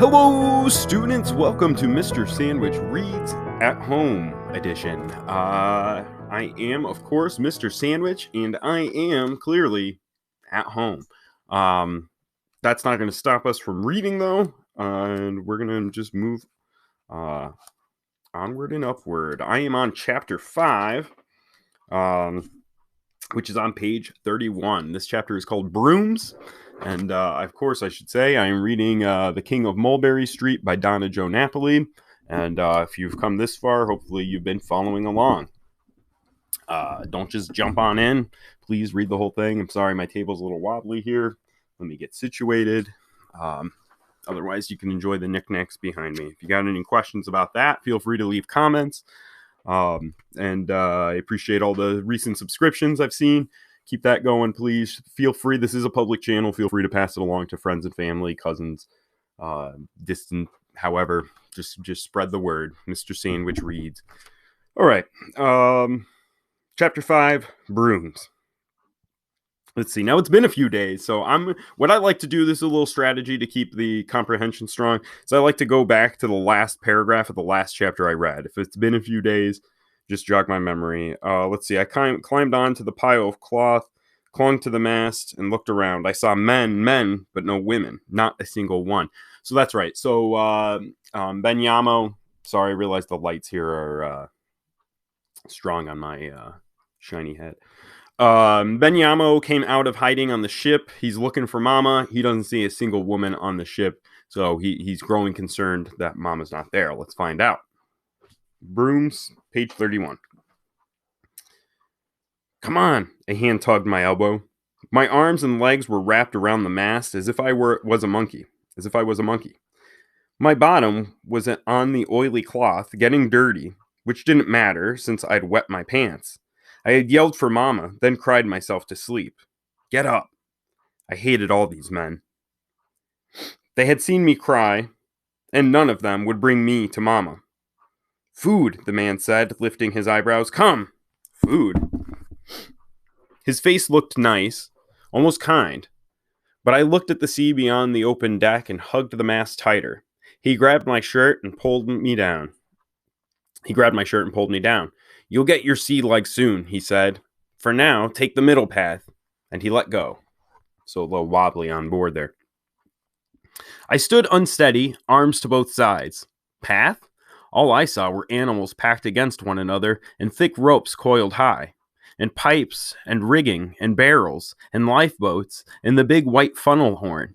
Hello, students. Welcome to Mr. Sandwich Reads at Home edition. I am, of course, Mr. Sandwich, and I am clearly at home. That's not going to stop us from reading, though, and we're going to just move onward and upward. I am on chapter 5, which is on page 31. This chapter is called Brooms. And, of course, I should say I am reading The King of Mulberry Street by Donna Napoli. And if you've come this far, hopefully you've been following along. Don't just jump on in. Please read the whole thing. I'm sorry, my table's a little wobbly here. Let me get situated. Otherwise, you can enjoy the knickknacks behind me. If you got any questions about that, feel free to leave comments. And I appreciate all the recent subscriptions I've seen. Keep that going, please. Feel free. This is a public channel. Feel free to pass it along to friends and family, cousins, distant, however. Just spread the word. Mr. Sandwich reads. All right. Chapter 5, Brooms. Let's see. Now, it's been a few days, so what I like to do, this is a little strategy to keep the comprehension strong, is I like to go back to the last paragraph of the last chapter I read. If it's been a few days, just jog my memory. Let's see. I climbed onto the pile of cloth, clung to the mast, and looked around. I saw men, but no women. Not a single one. So that's right. So Benyamo. Sorry, I realize the lights here are strong on my shiny head. Benyamo came out of hiding on the ship. He's looking for Mama. He doesn't see a single woman on the ship. So he's growing concerned that Mama's not there. Let's find out. Brooms, page 31. Come on, a hand tugged my elbow. My arms and legs were wrapped around the mast as if I was a monkey. My bottom was on the oily cloth, getting dirty, which didn't matter since I'd wet my pants. I had yelled for Mama, then cried myself to sleep. Get up. I hated all these men. They had seen me cry, and none of them would bring me to Mama. Food, the man said, lifting his eyebrows. Come. Food. His face looked nice, almost kind, but I looked at the sea beyond the open deck and hugged the mast tighter. He grabbed my shirt and pulled me down. You'll get your sea legs soon, he said. For now, take the middle path. And he let go. So a little wobbly on board there. I stood unsteady, arms to both sides. Path? All I saw were animals packed against one another and thick ropes coiled high, and pipes and rigging and barrels and lifeboats and the big white funnel horn.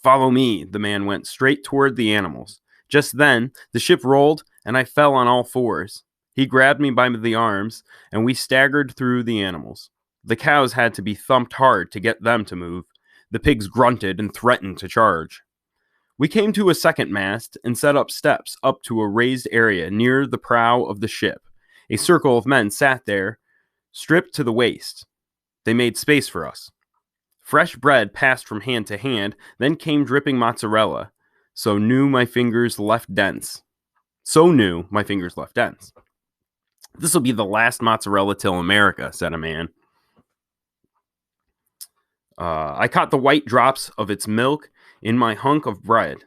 Follow me, the man went straight toward the animals. Just then, the ship rolled and I fell on all fours. He grabbed me by the arms and we staggered through the animals. The cows had to be thumped hard to get them to move. The pigs grunted and threatened to charge. We came to a second mast and set up steps up to a raised area near the prow of the ship. A circle of men sat there, stripped to the waist. They made space for us. Fresh bread passed from hand to hand, then came dripping mozzarella. So new my fingers left dents. This'll be the last mozzarella till America, said a man. I caught the white drops of its milk in my hunk of bread.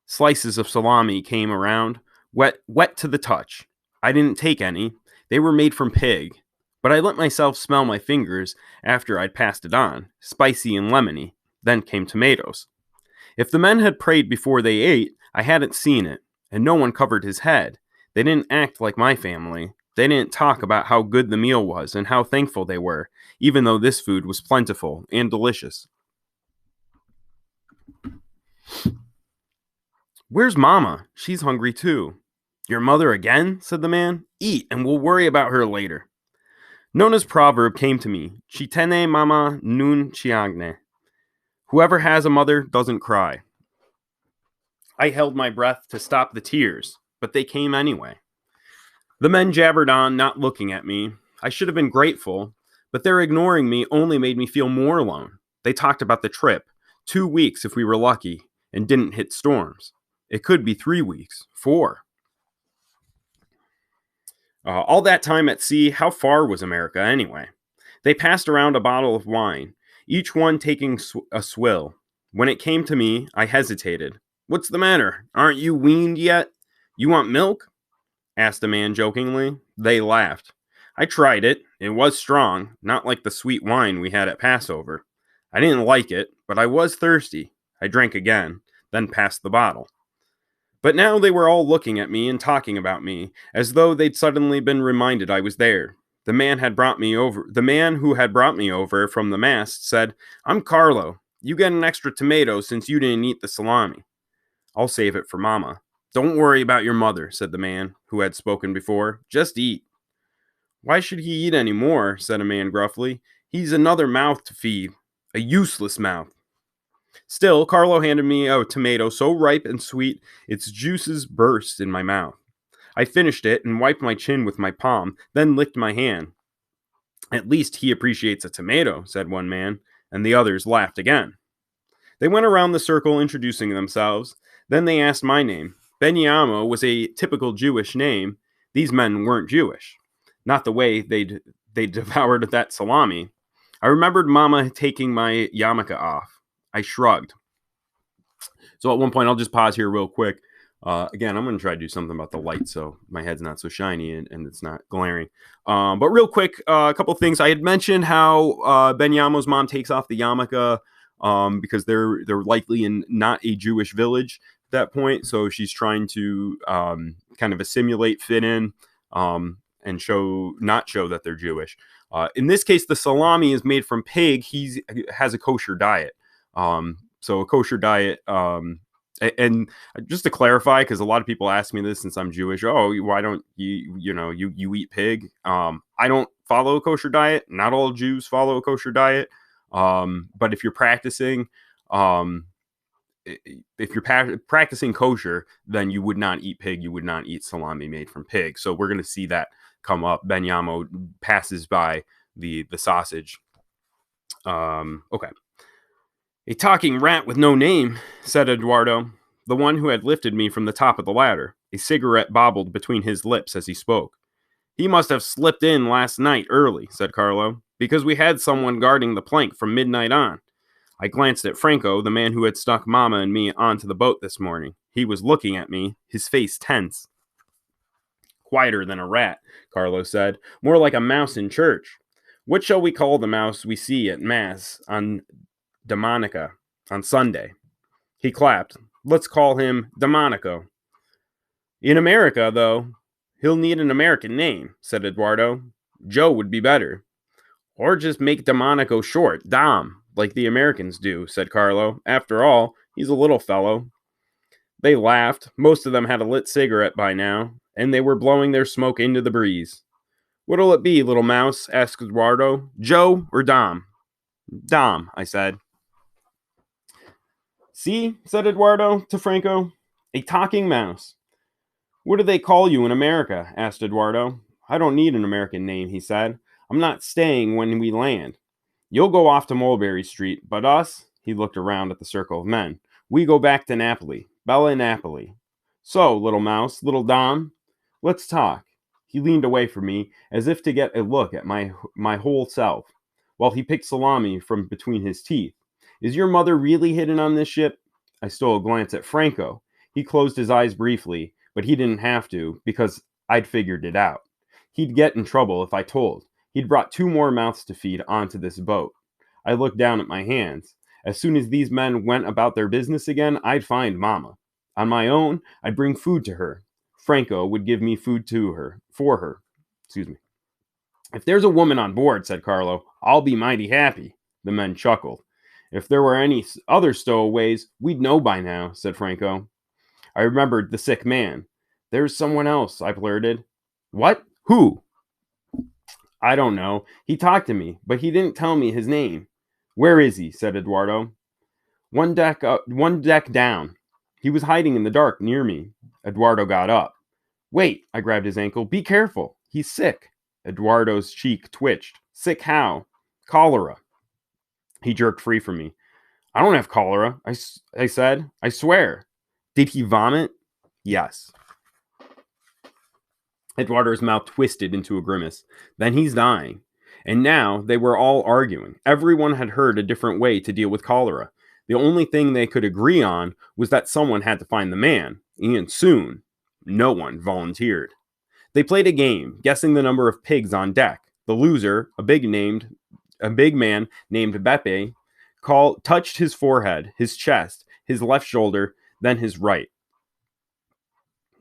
Slices of salami came around, wet to the touch. I didn't take any. They were made from pig. But I let myself smell my fingers after I'd passed it on, spicy and lemony. Then came tomatoes. If the men had prayed before they ate, I hadn't seen it, and no one covered his head. They didn't act like my family. They didn't talk about how good the meal was and how thankful they were, even though this food was plentiful and delicious. Where's Mama? She's hungry too. Your mother again? Said the man. Eat, and we'll worry about her later. Nona's proverb came to me. Chi tiene mama non chiagne. Whoever has a mother doesn't cry. I held my breath to stop the tears, but they came anyway. The men jabbered on, not looking at me. I should have been grateful, but their ignoring me only made me feel more alone. They talked about the trip, 2 weeks if we were lucky, and didn't hit storms. It could be 3 weeks, 4. All that time at sea, how far was America anyway? They passed around a bottle of wine, each one taking a swill. When it came to me, I hesitated. What's the matter? Aren't you weaned yet? You want milk? Asked the man jokingly. They laughed. I tried it. It was strong, not like the sweet wine we had at Passover. I didn't like it, but I was thirsty. I drank again, then passed the bottle. But now they were all looking at me and talking about me, as though they'd suddenly been reminded I was there. The man who had brought me over from the mast said, I'm Carlo. You get an extra tomato since you didn't eat the salami. I'll save it for Mama. Don't worry about your mother, said the man who had spoken before. Just eat. Why should he eat any more? Said a man gruffly. He's another mouth to feed. A useless mouth. Still, Carlo handed me a tomato so ripe and sweet its juices burst in my mouth. I finished it and wiped my chin with my palm, then licked my hand. At least he appreciates a tomato, said one man, and the others laughed again. They went around the circle introducing themselves. Then they asked my name. Beniamo was a typical Jewish name. These men weren't Jewish. Not the way they devoured that salami. I remembered Mama taking my yarmulke off. I shrugged. So at one point, I'll just pause here real quick. Again, I'm going to try to do something about the light so my head's not so shiny and it's not glaring. But real quick, a couple things. I had mentioned how Benyamo's mom takes off the yarmulke because they're likely in not a Jewish village at that point. So she's trying to kind of assimilate, fit in, and not show that they're Jewish. In this case, the salami is made from pig. He has a kosher diet. So a kosher diet, and just to clarify, because a lot of people ask me this since I'm Jewish, why don't you eat pig? I don't follow a kosher diet. Not all Jews follow a kosher diet. But if you're practicing, practicing kosher, then you would not eat pig. You would not eat salami made from pig. So we're going to see that come up. Benyamo passes by the sausage. Okay. A talking rat with no name, said Eduardo, the one who had lifted me from the top of the ladder. A cigarette bobbled between his lips as he spoke. He must have slipped in last night early, said Carlo, because we had someone guarding the plank from midnight on. I glanced at Franco, the man who had stuck Mama and me onto the boat this morning. He was looking at me, his face tense. Quieter than a rat, Carlo said, more like a mouse in church. What shall we call the mouse we see at Mass on Domenica on Sunday? He clapped. Let's call him Domenico. In America, though, he'll need an American name, said Eduardo. Joe would be better. Or just make Domenico short, Dom, like the Americans do, said Carlo. After all, he's a little fellow. They laughed. Most of them had a lit cigarette by now, and they were blowing their smoke into the breeze. What'll it be, little mouse? Asked Eduardo. Joe or Dom? Dom, I said. See, said Eduardo to Franco, a talking mouse. What do they call you in America? Asked Eduardo. I don't need an American name, he said. I'm not staying when we land. You'll go off to Mulberry Street, but us, he looked around at the circle of men, we go back to Napoli, Bella Napoli. So, little mouse, little Dom, let's talk. He leaned away from me as if to get a look at my whole self, while he picked salami from between his teeth. Is your mother really hidden on this ship? I stole a glance at Franco. He closed his eyes briefly, but he didn't have to, because I'd figured it out. He'd get in trouble if I told. He'd brought 2 more mouths to feed onto this boat. I looked down at my hands. As soon as these men went about their business again, I'd find Mama. On my own, I'd bring food to her. Franco would give me food for her. If there's a woman on board, said Carlo, I'll be mighty happy. The men chuckled. If there were any other stowaways, we'd know by now, said Franco. I remembered the sick man. There's someone else, I blurted. What? Who? I don't know. He talked to me, but he didn't tell me his name. Where is he? Said Eduardo. One deck down. He was hiding in the dark near me. Eduardo got up. Wait, I grabbed his ankle. Be careful. He's sick. Eduardo's cheek twitched. Sick how? Cholera. He jerked free from me. I don't have cholera, I said. I swear. Did he vomit? Yes. Eduardo's mouth twisted into a grimace. Then he's dying. And now they were all arguing. Everyone had heard a different way to deal with cholera. The only thing they could agree on was that someone had to find the man, and soon. No one volunteered. They played a game, guessing the number of pigs on deck. The loser, a big man named Beppe, touched his forehead, his chest, his left shoulder, then his right.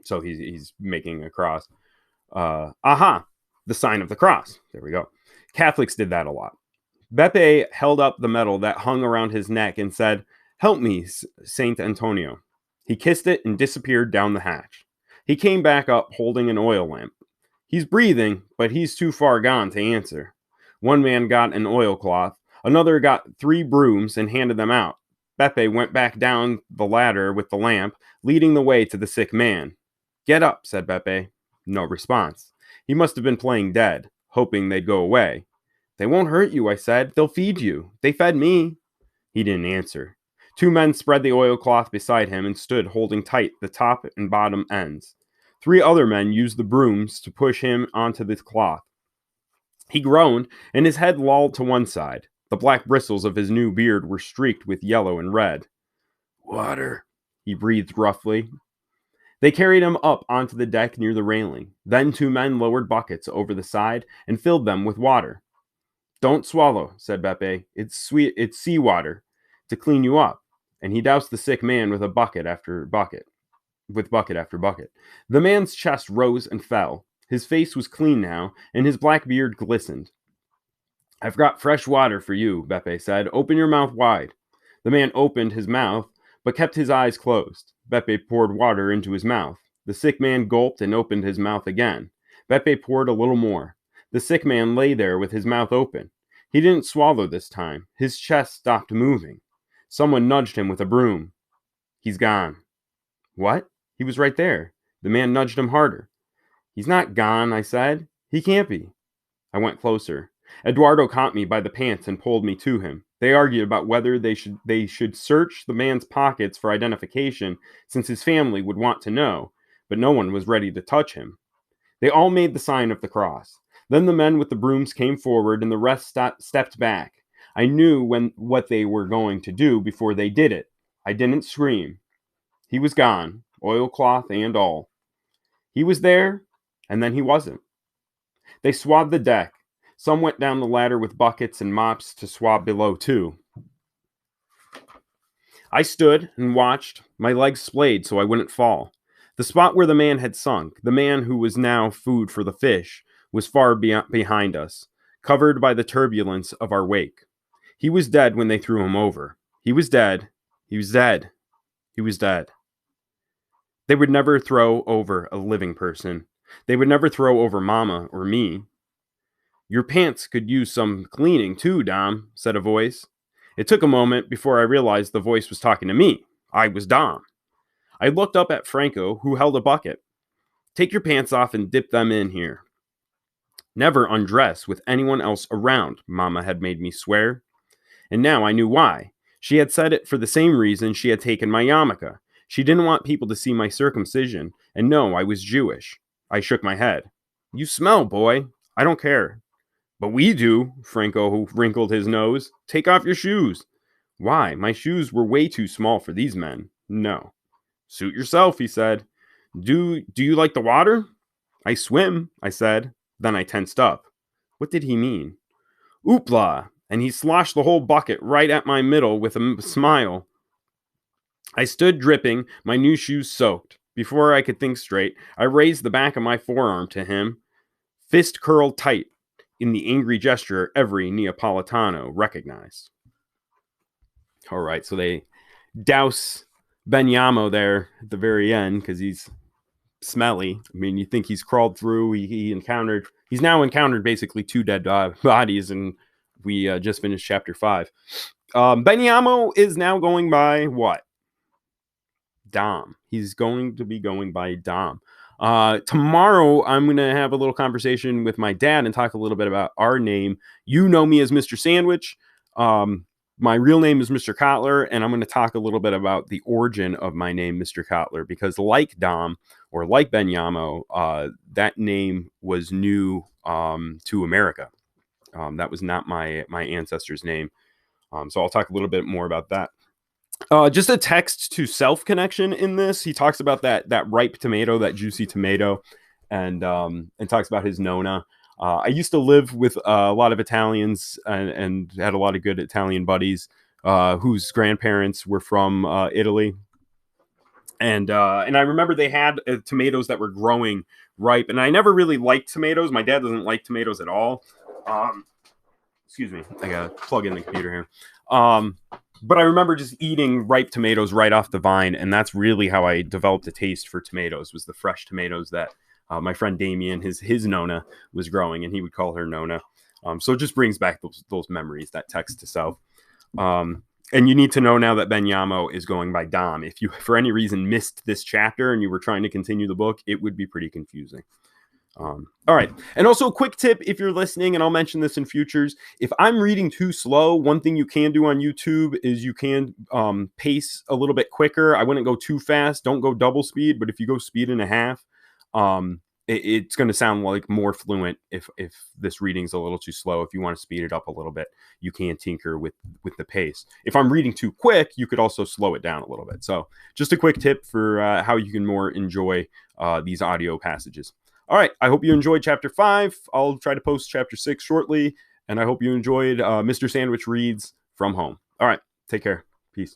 So he's making a cross. Aha! The sign of the cross. There we go. Catholics did that a lot. Beppe held up the medal that hung around his neck and said, "Help me, Saint Antonio." He kissed it and disappeared down the hatch. He came back up holding an oil lamp. He's breathing, but he's too far gone to answer. One man got an oilcloth. Another got 3 brooms and handed them out. Beppe went back down the ladder with the lamp, leading the way to the sick man. "Get up," said Beppe. No response. He must have been playing dead, hoping they'd go away. "They won't hurt you," I said. "They'll feed you. They fed me." He didn't answer. 2 men spread the oilcloth beside him and stood holding tight the top and bottom ends. 3 other men used the brooms to push him onto the cloth. He groaned, and his head lolled to one side. The black bristles of his new beard were streaked with yellow and red. "Water," he breathed roughly. They carried him up onto the deck near the railing. Then 2 men lowered buckets over the side and filled them with water. "Don't swallow," said Beppe. "It's sweet. It's seawater to clean you up." And he doused the sick man with bucket after bucket. The man's chest rose and fell. His face was clean now, and his black beard glistened. "I've got fresh water for you," Beppe said. "Open your mouth wide." The man opened his mouth, but kept his eyes closed. Beppe poured water into his mouth. The sick man gulped and opened his mouth again. Beppe poured a little more. The sick man lay there with his mouth open. He didn't swallow this time. His chest stopped moving. Someone nudged him with a broom. "He's gone." "What?" "He was right there." The man nudged him harder. "He's not gone," I said. "He can't be." I went closer. Eduardo caught me by the pants and pulled me to him. They argued about whether they should search the man's pockets for identification, since his family would want to know, but no one was ready to touch him. They all made the sign of the cross. Then the men with the brooms came forward, and the rest stepped back. I knew what they were going to do before they did it. I didn't scream. He was gone, oilcloth and all. He was there, and then he wasn't. They swabbed the deck. Some went down the ladder with buckets and mops to swab below, too. I stood and watched. My legs splayed so I wouldn't fall. The spot where the man had sunk, the man who was now food for the fish, was far behind us, covered by the turbulence of our wake. He was dead when they threw him over. He was dead. He was dead. He was dead. They would never throw over a living person. They would never throw over Mama or me. "Your pants could use some cleaning too, Dom," said a voice. It took a moment before I realized the voice was talking to me. I was Dom. I looked up at Franco, who held a bucket. "Take your pants off and dip them in here." Never undress with anyone else around, Mama had made me swear. And now I knew why. She had said it for the same reason she had taken my yarmulke. She didn't want people to see my circumcision and know I was Jewish. I shook my head. "You smell, boy." "I don't care." "But we do," Franco wrinkled his nose. "Take off your shoes." "Why? My shoes were way too small for these men." "No." "Suit yourself," he said. Do you like the water?" "I swim," I said. Then I tensed up. What did he mean? "Oopla!" And he sloshed the whole bucket right at my middle with a smile. I stood dripping, my new shoes soaked. Before I could think straight, I raised the back of my forearm to him, fist curled tight in the angry gesture every Neapolitano recognized. All right, so they douse Benyamo there at the very end because he's smelly. I mean, you think he's crawled through. He's now encountered basically 2 dead bodies, and we just finished chapter 5. Benyamo is now going by what? Dom. He's going to be going by Dom. Tomorrow, I'm going to have a little conversation with my dad and talk a little bit about our name. You know me as Mr. Sandwich. My real name is Mr. Kotler, and I'm going to talk a little bit about the origin of my name, Mr. Kotler, because like Dom or like Benyamo, that name was new to America. That was not my ancestor's name. So I'll talk a little bit more about that. Just a text to self connection in this. He talks about that ripe tomato, that juicy tomato, and talks about his nona. I used to live with a lot of Italians and had a lot of good Italian buddies whose grandparents were from Italy, and I remember they had tomatoes that were growing ripe, and I never really liked tomatoes. My dad doesn't like tomatoes at all. Um, Excuse me, I gotta plug in the computer here. But I remember just eating ripe tomatoes right off the vine, and that's really how I developed a taste for tomatoes. Was the fresh tomatoes that my friend Damien, his Nona, was growing, and he would call her Nona. So it just brings back those memories, that text to self. And you need to know now that Benyamo is going by Dom. If you, for any reason, missed this chapter and you were trying to continue the book, it would be pretty confusing. All right. And also a quick tip if you're listening, and I'll mention this in futures. If I'm reading too slow, one thing you can do on YouTube is you can pace a little bit quicker. I wouldn't go too fast. Don't go double speed, but if you go speed and a half, it's going to sound like more fluent if this reading's a little too slow. If you want to speed it up a little bit, you can tinker with the pace. If I'm reading too quick, you could also slow it down a little bit. So just a quick tip for how you can more enjoy these audio passages. All right, I hope you enjoyed chapter 5. I'll try to post chapter 6 shortly, and I hope you enjoyed Mr. Sandwich Reads from Home. All right, take care. Peace.